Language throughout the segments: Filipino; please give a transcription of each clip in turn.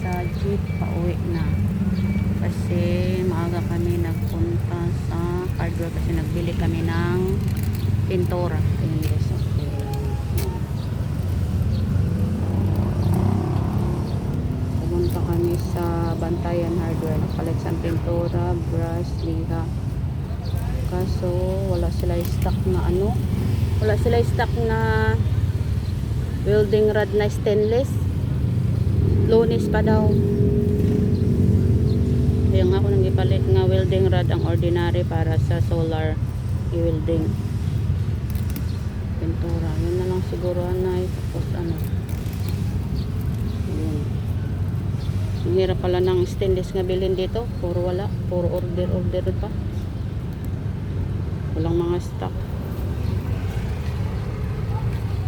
sa jeep, pauwi na. Kasi maaga kami nagpunta sa hardware kasi nagbili kami ng pintura. Ayun guys, okay. Pumunta kami sa Bantayan Hardware, nakapalit sa pintura, brush, liha. Kaso wala sila stock na wala sila stock na welding rod na stainless. Lunes pa daw. Kaya nga ako nang ipalit nga welding rod ang ordinary para sa solar i-welding pintura. Yun na lang siguro anay. Tapos yun. Ang hirap pala ng stainless nga bilhin dito. Puro wala. Puro order pa. Walang mga stock.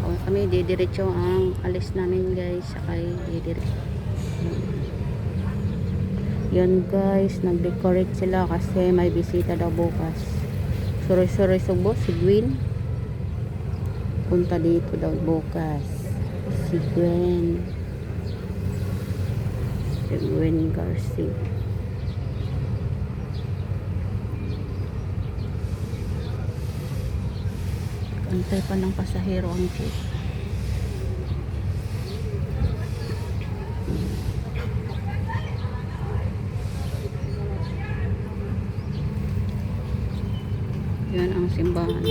O kami didiretso ang alis namin guys. Sakay didiretso. Yan guys, nag-decorate sila kasi may bisita daw bukas. Suroy-suroy subo si Gwen. Punta dito daw bukas. Si Gwen Garcia. Antay pa ng pasahero ang jeep. Yan ang simbahan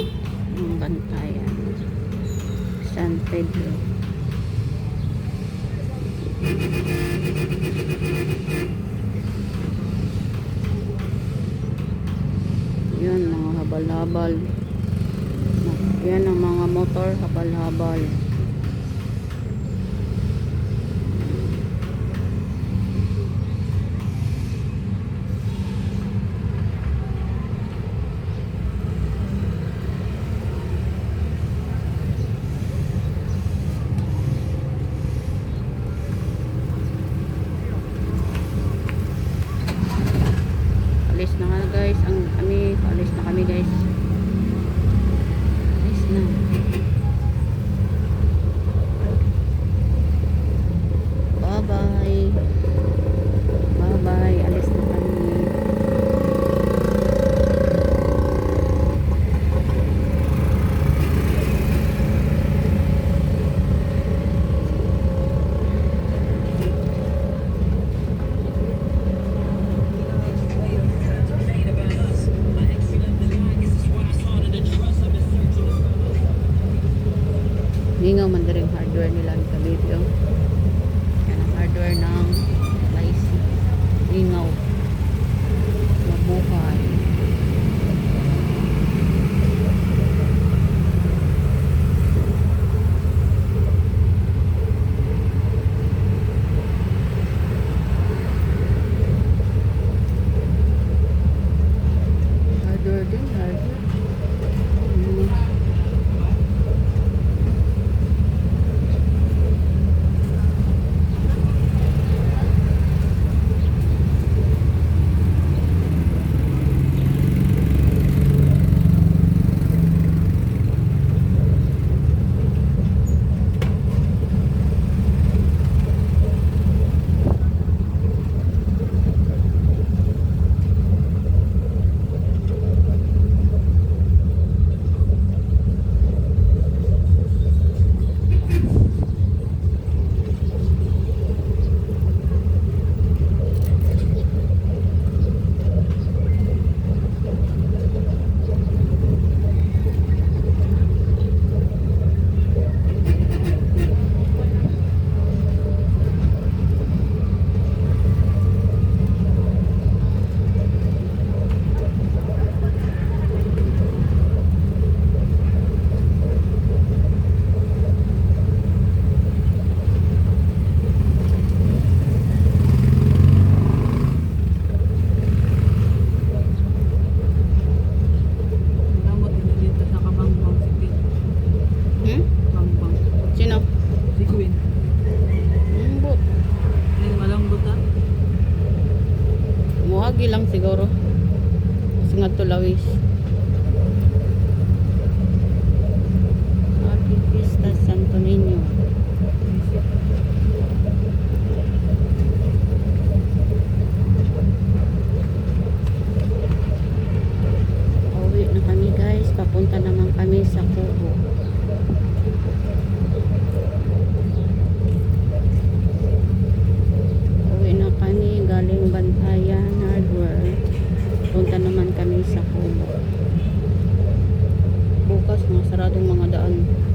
ng Bantayan, San Pedro. Yan mga habal-habal. Yan ang mga motor habal-habal. Alis na nga guys, alis na kami guys. Alis na. Bye bye. Bye bye, alis na kami. Hingaw man din yung hardware nila sa video. Yan ang hardware ng Laisi. Hingaw. Mabuhay. Hardware din, hardware. Muagi lang siguro. Kasi nga tulawis. Happy Fiesta Santo Niño. daan.